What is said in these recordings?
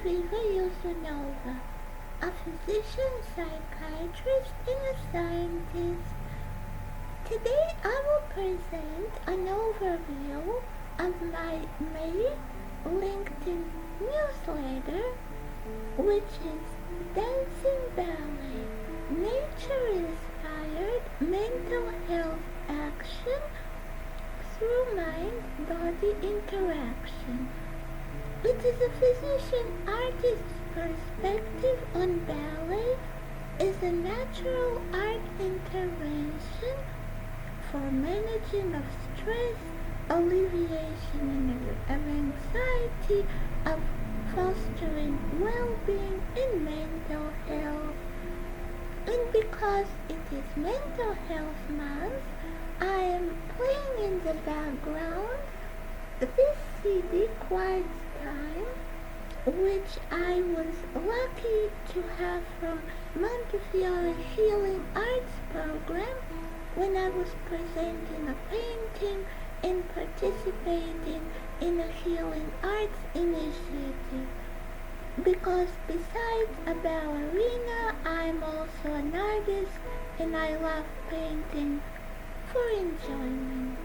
Viva Yusunova, a physician, psychiatrist, and a scientist. Today I will present an overview of my May LinkedIn newsletter, which is Dancing Ballet, Nature-Inspired Mental Health Action through Mind-Body Interaction. It is a physician-artist's perspective on ballet as a natural art intervention for managing of stress, alleviation of anxiety, of fostering well-being and mental health. And because it is Mental Health Month, I am playing in the background this CD, Quiet Time, which I was lucky to have from Montefiore Healing Arts Program when I was presenting a painting and participating in a healing arts initiative. Because besides a ballerina, I'm also an artist and I love painting for enjoyment.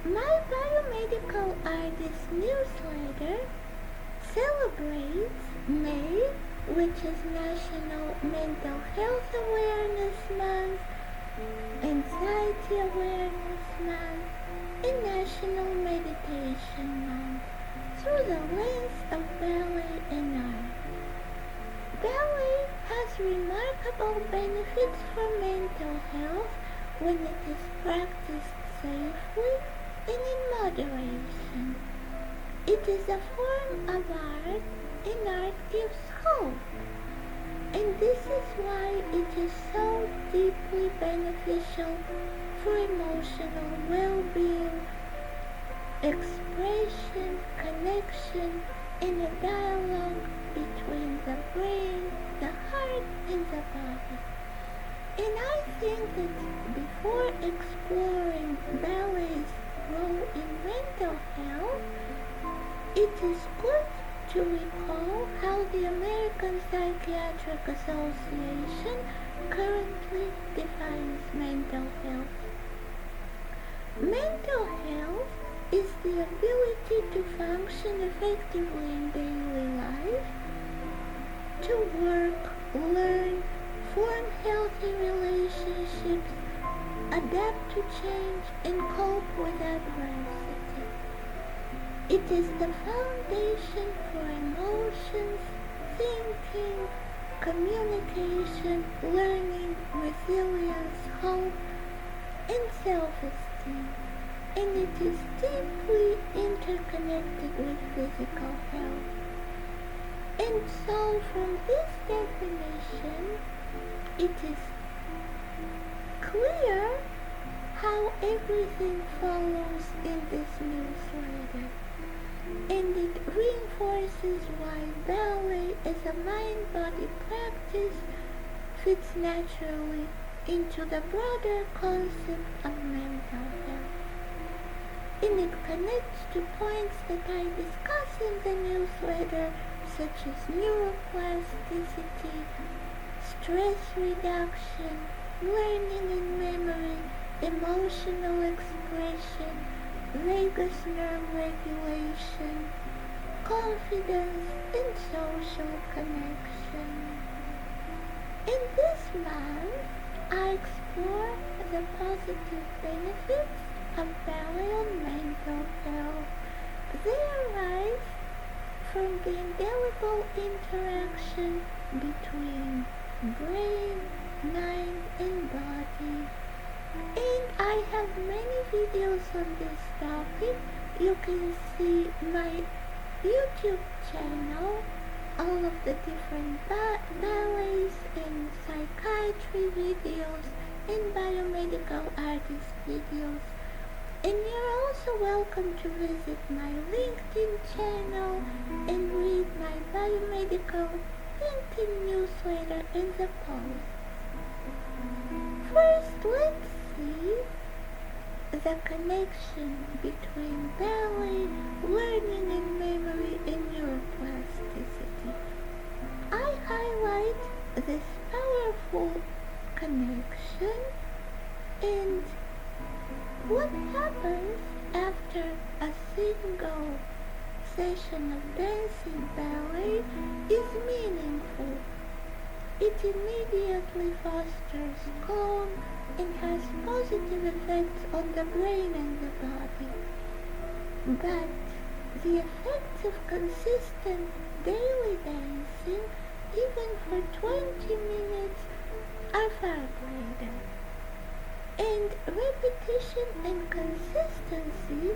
My biomedical artist newsletter celebrates May, which is National Mental Health Awareness Month, Anxiety Awareness Month, and National Meditation Month through the lens of ballet and art. Ballet has remarkable benefits for mental health when it is practiced safely and in moderation. It is a form of art, and art gives hope. And this is why it is so deeply beneficial for emotional well-being, expression, connection, and a dialogue between the brain, the heart, and the body. And I think that before exploring ballet's role in mental health, it is good to recall how the American Psychiatric Association currently defines mental health. Mental health is the ability to function effectively in daily life, to work, learn, form healthy relationships, adapt to change, and cope with adversity. It is the foundation for emotions, thinking, communication, learning, resilience, hope, and self-esteem. And it is deeply interconnected with physical health. And so from this definition, it is clear how everything follows in this newsletter. And it reinforces why ballet as a mind-body practice fits naturally into the broader concept of mental health. And it connects to points that I discuss in the newsletter, such as neuroplasticity, stress reduction, learning and memory, emotional expression, vagus nerve regulation, confidence, and social connection. In this month, I explore the positive benefits of ballet on mental health. They arise from the indelible interaction between brain, mind, and body. And I have many videos on this topic. You can see my YouTube channel, all of the different ballets and psychiatry videos and biomedical artist videos. And you're also welcome to visit my LinkedIn channel and read my biomedical painting newsletter in the post. First, let's see the connection between ballet, learning and memory, and neuroplasticity. single session of dancing ballet is meaningful. It immediately fosters calm and has positive effects on the brain and the body. But the effects of consistent daily dancing, even for 20 minutes, are far greater. And repetition and consistency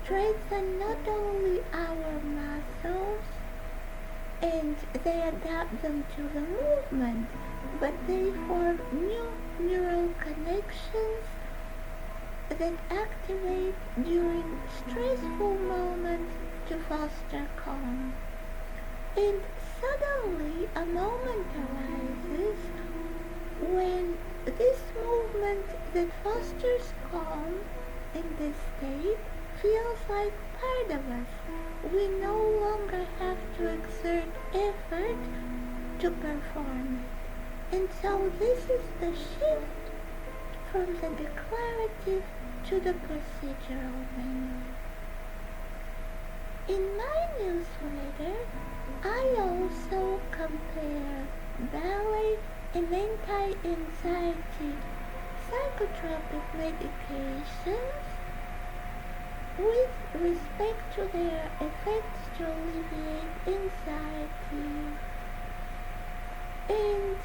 strengthen not only our muscles and they adapt them to the movement, but they form new neural connections that activate during stressful moments to foster calm. And suddenly a moment arises when this movement that fosters calm in this state feels like part of us. We no longer have to exert effort to perform it. And so this is the shift from the declarative to the procedural menu. In my newsletter, I also compare ballet and anti-anxiety psychotropic medications with respect to their effects to alleviate anxiety. And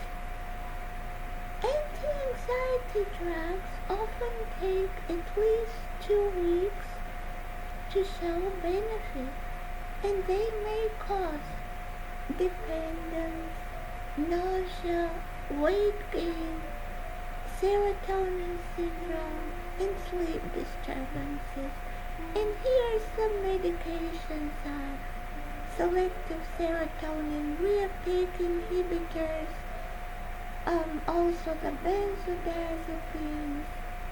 anti-anxiety drugs often take at least 2 weeks to show benefit, and they may cause dependence, nausea, weight gain, serotonin syndrome, and sleep disturbances. And here some medications are selective serotonin reuptake inhibitors, also the benzodiazepines,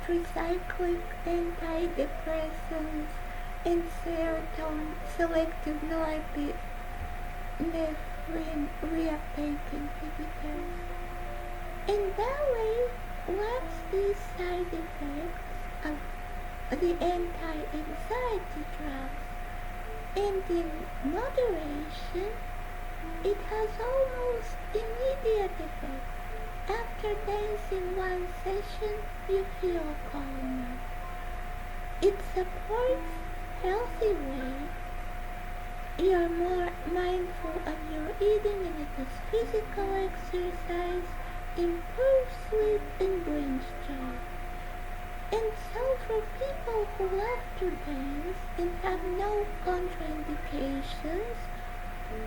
tricyclic antidepressants, and selective norepinephrine reuptake inhibitors. And ballet lacks these side effects of the anti-anxiety drugs, and in moderation, it has almost immediate effect. After dancing one session, you feel calmer. It supports healthy weight. You are more mindful of your eating, and it does physical exercise, improves sleep, and brings joy. And so for people who love to dance and have no contraindications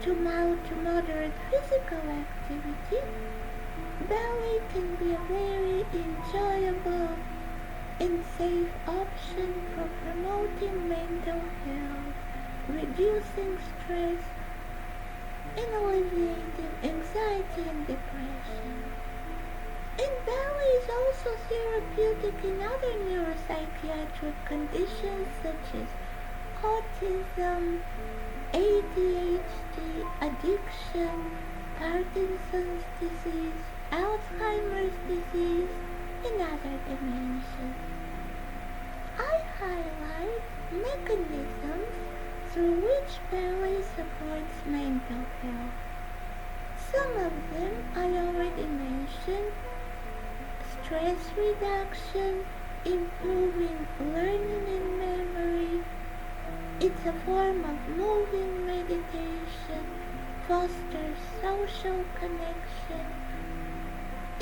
to mild to moderate physical activity, ballet can be a very enjoyable and safe option for promoting mental health, reducing stress, and alleviating anxiety and depression. And ballet is also therapeutic in other neuropsychiatric conditions such as autism, ADHD, addiction, Parkinson's disease, Alzheimer's disease, and other dementias. I highlight mechanisms through which ballet supports mental health. Some of them I already mentioned: stress reduction, improving learning and memory. It's a form of moving meditation, fosters social connection,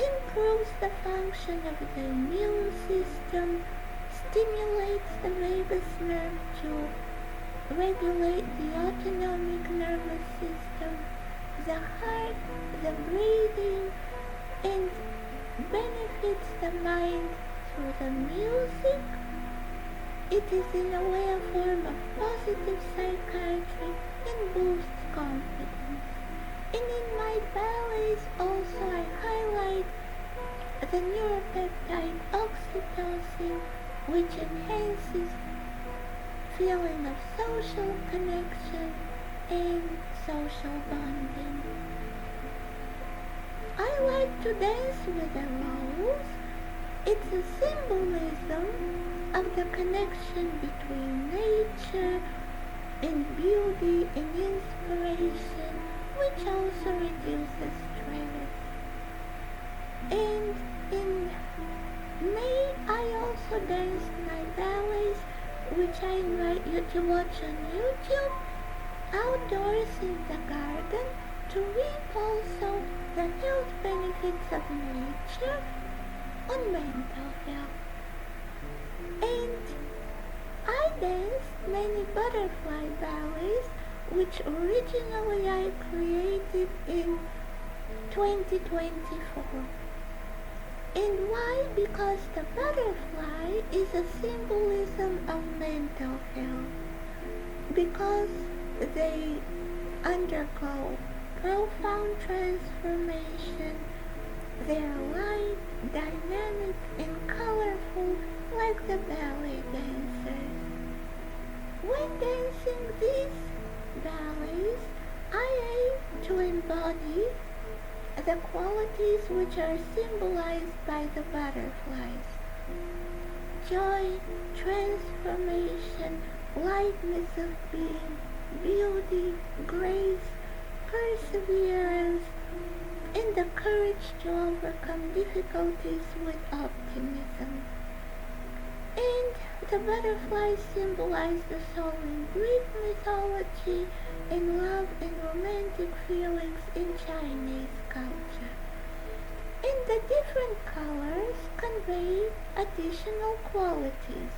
improves the function of the immune system, stimulates the vagus nerve to regulate the autonomic nervous system, the heart, the breathing, and benefits the mind through the music. It is in a way a form of positive psychiatry and boosts confidence. And in my ballets also I highlight the neuropeptide oxytocin, which enhances feeling of social connection and social bonding. I like to dance with a rose. It's a symbolism of the connection between nature, in beauty and inspiration, which also reduces stress. And in May, I also dance my ballets, which I invite you to watch on YouTube, outdoors in the garden, to reap also the health benefits of nature on mental health. And I danced many butterfly ballets, which originally I created in 2024. And why? Because the butterfly is a symbolism of mental health. Because they undergo profound transformation. They are light, dynamic, and colorful like the ballet dancers. When dancing these ballets, I aim to embody the qualities which are symbolized by the butterflies: joy, transformation, lightness of being, beauty, grace, perseverance, and the courage to overcome difficulties with optimism. And the butterflies symbolize the soul in Greek mythology and love and romantic feelings in Chinese culture. And the different colors convey additional qualities.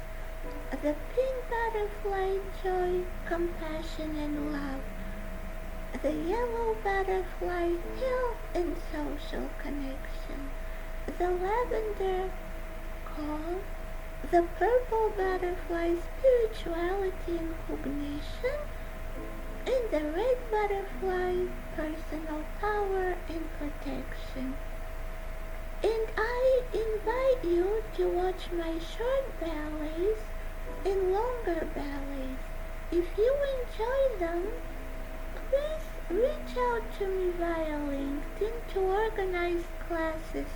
The pink butterfly, joy, compassion, and love. The yellow butterfly, health and social connection. The lavender, calm. The purple butterfly, spirituality and cognition. And the red butterfly, personal power and protection. And I invite you to watch my short ballets and longer ballets. If you enjoy them, please reach out to me via LinkedIn to organize classes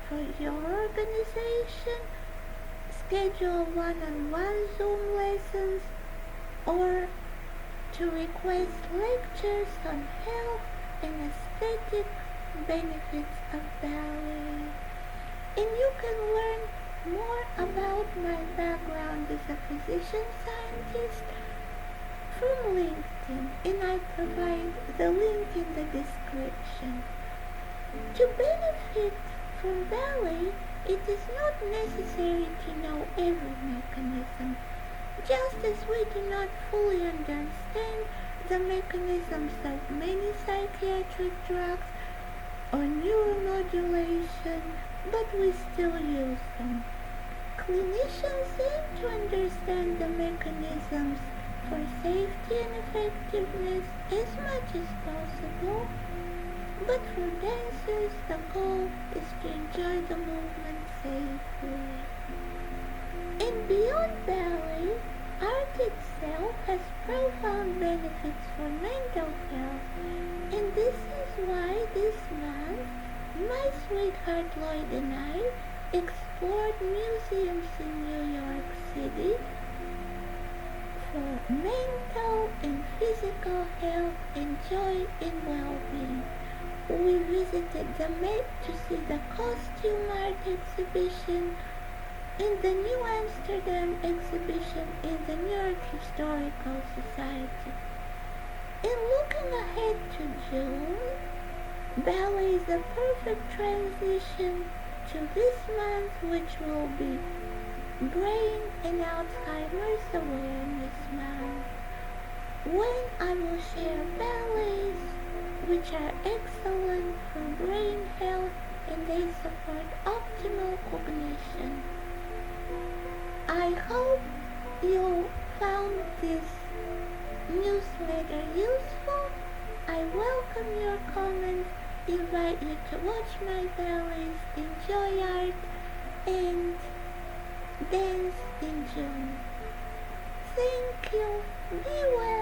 for your organization, schedule one-on-one Zoom lessons, or to request lectures on health and aesthetic benefits of ballet. And you can learn more about my background as a physician scientist from LinkedIn, and I provide the link in the description. To benefit from ballet, it is not necessary to know every mechanism, just as we do not fully understand the mechanisms of many psychiatric drugs or neuromodulation, but we still use them. Clinicians aim to understand the mechanisms for safety and effectiveness as much as possible, but for dancers the goal is to enjoy the movement safely. And beyond ballet, art itself has profound benefits for mental health, and this is why this month my sweetheart Lloyd and I explored museums in New York City for mental and physical health and joy and well-being. We visited the Met to see the costume art exhibition and the New Amsterdam exhibition in the New York Historical Society. And looking ahead to June, ballet is a perfect transition to this month, which will be Brain and Alzheimer's Awareness Month, when I will share ballets which are excellent for brain health and they support optimal cognition. I hope you found this newsletter useful. I welcome your comments, invite you to watch my ballets, enjoy art, and dance in June. Thank you. Be well.